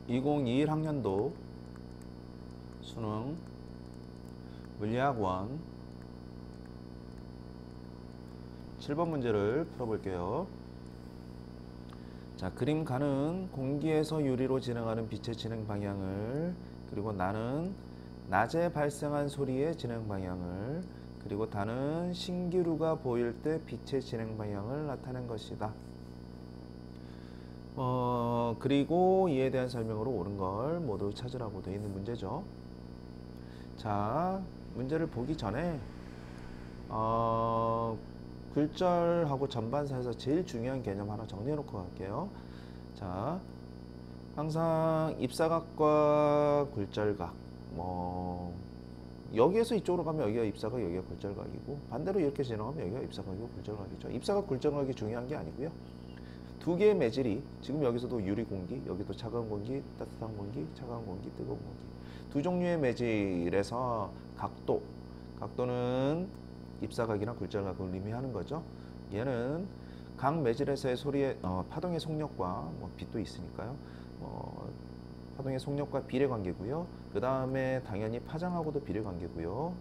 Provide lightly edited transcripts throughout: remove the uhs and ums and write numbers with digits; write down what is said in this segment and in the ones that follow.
2021 학년도 수능 물리학원 7번 문제를 풀어볼게요. 자, 그림 가는 공기에서 유리로 진행하는 빛의 진행 방향을, 그리고 나는 낮에 발생한 소리의 진행 방향을, 그리고 다는 신기루가 보일 때 빛의 진행 방향을 나타낸 것이다. 그리고 이에 대한 설명으로 옳은 걸 모두 찾으라고 되어 있는 문제죠. 자, 문제를 보기 전에 글절하고 전반사에서 제일 중요한 개념 하나 정리해 놓고 갈게요. 자, 항상 입사각과 굴절각, 여기에서 이쪽으로 가면 여기가 입사각, 여기가 굴절각이고, 반대로 이렇게 진행하면 여기가 입사각이고 굴절각이죠. 입사각, 굴절각이 중요한 게 아니고요. 두 개의 매질이, 지금 여기서도 유리 공기, 여기도 차가운 공기, 따뜻한 공기, 차가운 공기, 뜨거운 공기, 두 종류의 매질에서 각도는 입사각이나 굴절각을 의미하는 거죠. 얘는 각 매질에서의 소리의 파동의 속력과 빛도 있으니까요. 파동의 속력과 비례 관계고요. 그 다음에 당연히 파장하고도 비례 관계고요.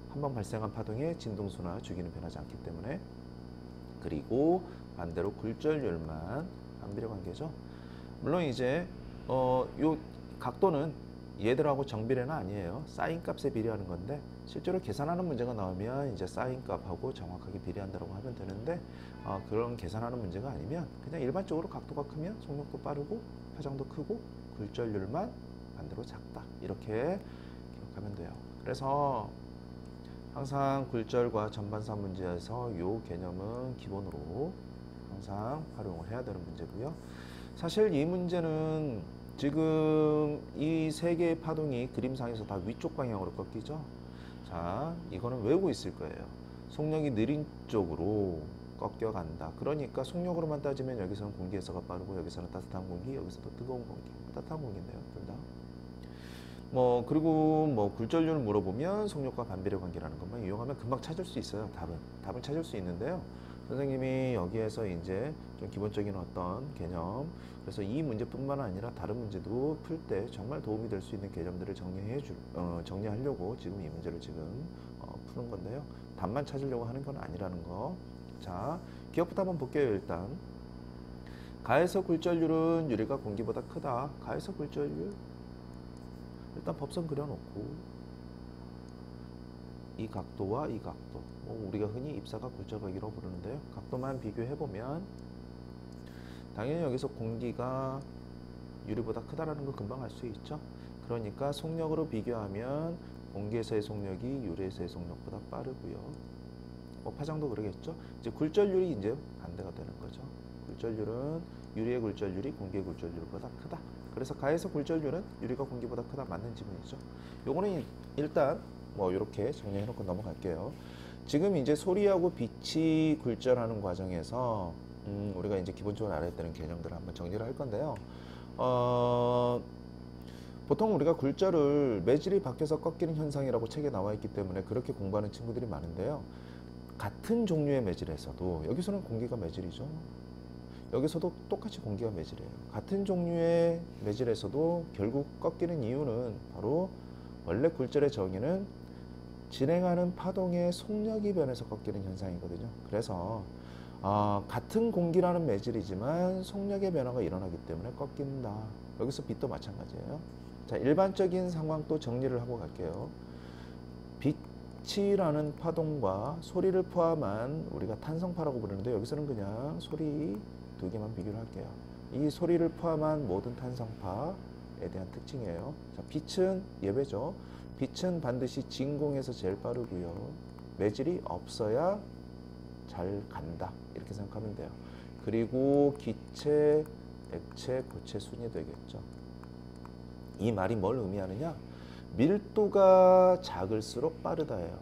한번 발생한 파동의 진동수나 주기는 변하지 않기 때문에. 그리고 반대로 굴절률만 반비례 관계죠. 물론 이제 요 각도는 얘들하고 정비례는 아니에요. 사인 값에 비례하는 건데, 실제로 계산하는 문제가 나오면 이제 사인 값하고 정확하게 비례한다고 하면 되는데, 그런 계산하는 문제가 아니면 그냥 일반적으로 각도가 크면 속력도 빠르고 파장도 크고 굴절률만 반대로 작다, 이렇게 기억하면 돼요. 그래서 항상 굴절과 전반사 문제에서 이 개념은 기본으로 항상 활용을 해야 되는 문제고요. 사실 이 문제는 지금 이 세 개의 파동이 그림상에서 다 위쪽 방향으로 꺾이죠. 자, 이거는 외우고 있을 거예요. 속력이 느린 쪽으로 꺾여간다. 그러니까 속력으로만 따지면 여기서는 공기에서가 빠르고, 여기서는 따뜻한 공기, 여기서도 뜨거운 공기. 따뜻한 공기인데요, 둘 다. 그리고 굴절률을 물어보면 속력과 반비례 관계라는 것만 이용하면 금방 찾을 수 있어요. 답은 찾을 수 있는데요. 선생님이 여기에서 이제 좀 기본적인 어떤 개념, 그래서 이 문제뿐만 아니라 다른 문제도 풀 때 정말 도움이 될 수 있는 개념들을 정리하려고 지금 이 문제를 지금 푸는 건데요. 답만 찾으려고 하는 건 아니라는 거. 자, 기억부터 한번 볼게요. 일단 가에서 굴절률은 유리가 공기보다 크다. 가에서 굴절률, 일단 법선 그려놓고 이 각도와 이 각도, 우리가 흔히 입사각, 굴절각이라고 부르는데요. 각도만 비교해보면 당연히 여기서 공기가 유리보다 크다라는 걸 금방 알 수 있죠. 그러니까 속력으로 비교하면 공기에서의 속력이 유리에서의 속력보다 빠르고요. 파장도 그러겠죠. 이제 굴절률이 이제 반대가 되는 거죠. 굴절률은 유리의 굴절률이 공기의 굴절률보다 크다. 그래서 가에서 굴절률은 유리가 공기보다 크다, 맞는 지문이죠. 요거는 일단 이렇게 정리해 놓고 넘어갈게요. 지금 이제 소리하고 빛이 굴절하는 과정에서 우리가 이제 기본적으로 알아야 되는 개념들을 한번 정리를 할 건데요. 보통 우리가 굴절을 매질이 바뀌어서 꺾이는 현상이라고 책에 나와 있기 때문에 그렇게 공부하는 친구들이 많은데요. 같은 종류의 매질에서도, 여기서는 공기가 매질이죠. 여기서도 똑같이 공기가 매질이에요. 같은 종류의 매질에서도 결국 꺾이는 이유는 바로 원래 굴절의 정의는 진행하는 파동의 속력이 변해서 꺾이는 현상이거든요. 그래서 같은 공기라는 매질이지만 속력의 변화가 일어나기 때문에 꺾인다. 여기서 빛도 마찬가지예요. 자, 일반적인 상황도 정리를 하고 갈게요. 빛이라는 파동과 소리를 포함한 우리가 탄성파라고 부르는데, 여기서는 그냥 소리 두 개만 비교를 할게요. 이 소리를 포함한 모든 탄성파에 대한 특징이에요. 자, 빛은 예외죠. 빛은 반드시 진공에서 제일 빠르고요. 매질이 없어야 잘 간다, 이렇게 생각하면 돼요. 그리고 기체, 액체, 고체 순이 되겠죠. 이 말이 뭘 의미하느냐? 밀도가 작을수록 빠르다예요.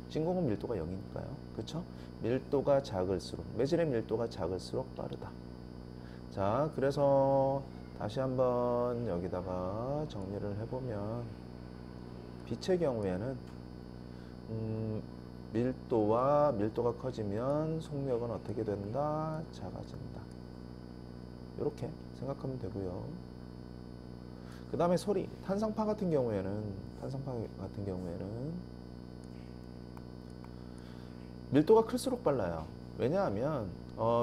진공은 밀도가 0이니까요. 그렇죠? 밀도가 작을수록, 매질의 밀도가 작을수록 빠르다. 자, 그래서 다시 한번 여기다가 정리를 해보면, 빛의 경우에는 밀도가 커지면 속력은 어떻게 된다? 작아진다. 이렇게 생각하면 되고요. 그 다음에 소리. 탄성파 같은 경우에는 밀도가 클수록 빨라요. 왜냐하면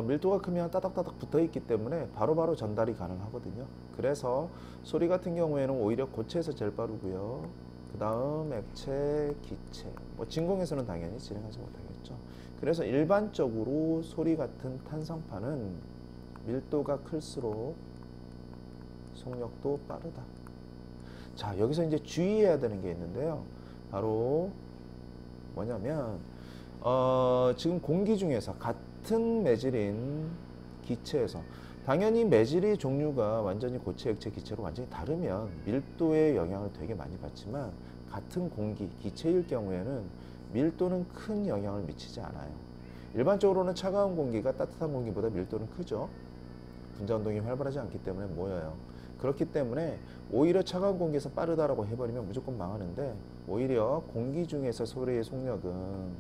밀도가 크면 따닥따닥 붙어 있기 때문에 바로바로 전달이 가능하거든요. 그래서 소리 같은 경우에는 오히려 고체에서 제일 빠르고요. 그 다음 액체, 기체, 뭐 진공에서는 당연히 진행하지 못하겠죠. 그래서 일반적으로 소리 같은 탄성파는 밀도가 클수록 속력도 빠르다. 자, 여기서 이제 주의해야 되는 게 있는데요. 바로 뭐냐면 지금 공기 중에서 같은 매질인 기체에서 당연히 매질의 종류가 완전히 고체, 액체, 기체로 완전히 다르면 밀도에 영향을 되게 많이 받지만 같은 공기, 기체일 경우에는 밀도는 큰 영향을 미치지 않아요. 일반적으로는 차가운 공기가 따뜻한 공기보다 밀도는 크죠. 분자운동이 활발하지 않기 때문에 모여요. 그렇기 때문에 오히려 차가운 공기에서 빠르다라고 해버리면 무조건 망하는데 오히려 공기 중에서 소리의 속력은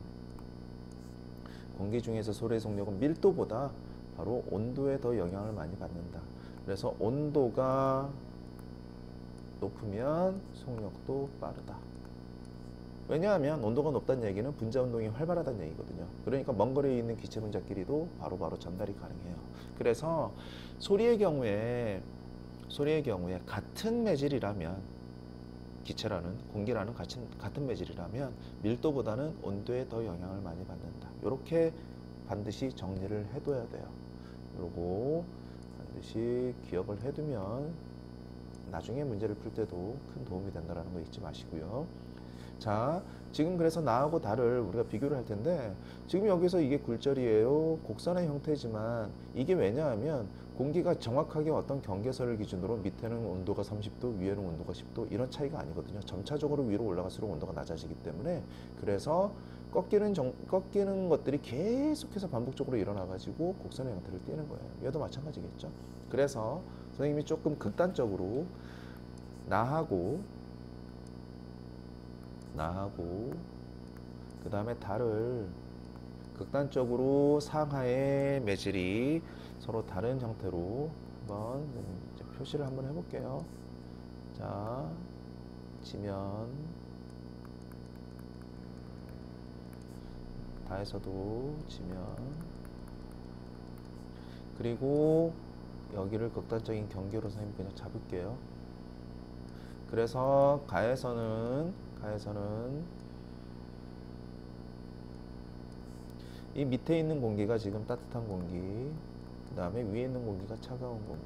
밀도보다 바로 온도에 더 영향을 많이 받는다. 그래서 온도가 높으면 속력도 빠르다. 왜냐하면 온도가 높다는 얘기는 분자 운동이 활발하다는 얘기거든요. 그러니까 먼 거리에 있는 기체 분자끼리도 바로바로 전달이 가능해요. 그래서 소리의 경우에 같은 매질이라면 기체라는 공기라는 같은 매질이라면 밀도보다는 온도에 더 영향을 많이 받는다. 이렇게 반드시 정리를 해둬야 돼요. 그리고 반드시 기억을 해두면 나중에 문제를 풀 때도 큰 도움이 된다는 거 잊지 마시고요. 자, 지금 그래서 나하고 달을 우리가 비교를 할 텐데 지금 여기서 이게 굴절이에요. 곡선의 형태지만 이게 왜냐하면 공기가 정확하게 어떤 경계선을 기준으로 밑에는 온도가 30도, 위에는 온도가 10도 이런 차이가 아니거든요. 점차적으로 위로 올라갈수록 온도가 낮아지기 때문에 그래서 꺾이는 것들이 계속해서 반복적으로 일어나가지고 곡선의 형태를 띠는 거예요. 얘도 마찬가지겠죠. 그래서 선생님이 조금 극단적으로 나하고 그 다음에 달을 극단적으로 상하의 매질이 서로 다른 형태로 한번 표시를 한번 해볼게요. 자, 지면 다에서도 지면 그리고 여기를 극단적인 경계로 선생님 그냥 잡을게요. 그래서 가에서는 이 밑에 있는 공기가 지금 따뜻한 공기, 그 다음에 위에 있는 공기가 차가운 공기,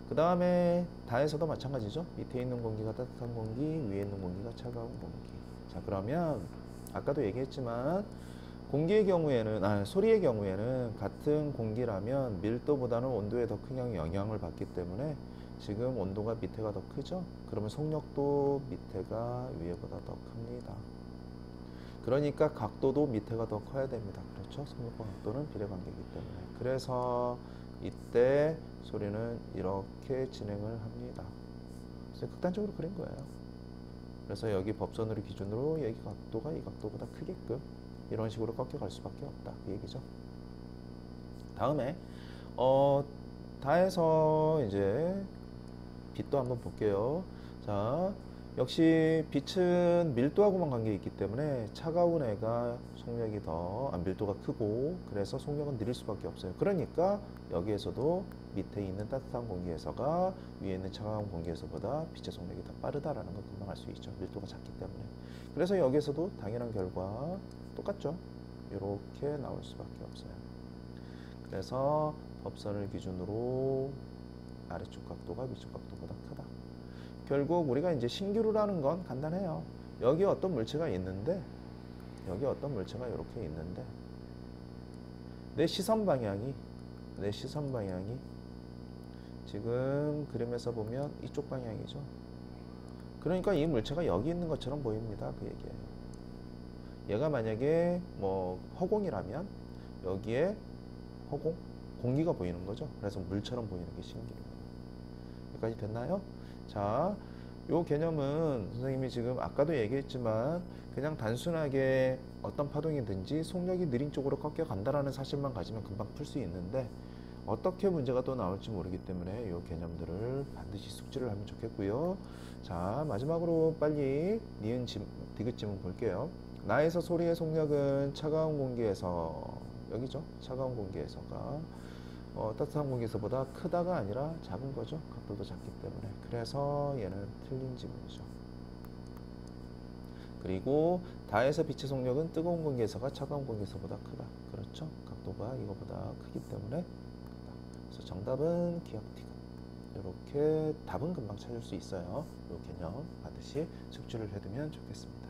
그 다음에 다에서도 마찬가지죠. 밑에 있는 공기가 따뜻한 공기, 위에 있는 공기가 차가운 공기. 자, 그러면 아까도 얘기했지만 소리의 경우에는 같은 공기라면 밀도보다는 온도에 더 큰 영향을 받기 때문에 지금 온도가 밑에가 더 크죠? 그러면 속력도 밑에가 위에보다 더 큽니다. 그러니까 각도도 밑에가 더 커야 됩니다. 그렇죠? 속력과 각도는 비례관계이기 때문에. 그래서 이때 소리는 이렇게 진행을 합니다. 그래서 극단적으로 그린 거예요. 그래서 여기 법선으로 기준으로 여기 각도가 이 각도보다 크게끔 이런 식으로 꺾여갈 수밖에 없다. 그 얘기죠. 다음에 다해서 이제 빛도 한번 볼게요. 자, 역시 빛은 밀도하고만 관계 있기 때문에 차가운 애가 밀도가 크고 그래서 속력은 느릴 수밖에 없어요. 그러니까 여기에서도 밑에 있는 따뜻한 공기에서가 위에 있는 차가운 공기에서보다 빛의 속력이 더 빠르다라는 걸 금방 알 수 있죠. 밀도가 작기 때문에. 그래서 여기에서도 당연한 결과 똑같죠. 이렇게 나올 수밖에 없어요. 그래서 법선을 기준으로 아래쪽 각도가 위쪽 각도보다 크다. 결국 우리가 이제 신기루라는 건 간단해요. 여기 어떤 물체가 있는데 이렇게 있는데 내 시선 방향이 지금 그림에서 보면 이쪽 방향이죠. 그러니까 이 물체가 여기 있는 것처럼 보입니다. 그 얘기예요. 얘가 만약에 뭐 허공이라면 여기에 공기가 보이는 거죠. 그래서 물처럼 보이는 게 신기루예요. 여기까지 됐나요? 자, 요 개념은 선생님이 지금 아까도 얘기했지만 그냥 단순하게 어떤 파동이든지 속력이 느린 쪽으로 꺾여 간다라는 사실만 가지면 금방 풀 수 있는데 어떻게 문제가 또 나올지 모르기 때문에 이 개념들을 반드시 숙지를 하면 좋겠고요. 자, 마지막으로 빨리 니은 디귿 지문 볼게요. 나에서 소리의 속력은 차가운 공기에서, 여기죠. 차가운 공기에서가 따뜻한 공기에서보다 크다가 아니라 작은 거죠. 각도도 작기 때문에. 그래서 얘는 틀린 지문이죠. 그리고 다에서 빛의 속력은 뜨거운 공기에서가 차가운 공기에서보다 크다. 그렇죠? 각도가 이거보다 크기 때문에 크다. 그래서 정답은 기억 티귿. 이렇게 답은 금방 찾을 수 있어요. 이 개념 반드시 숙지를 해두면 좋겠습니다.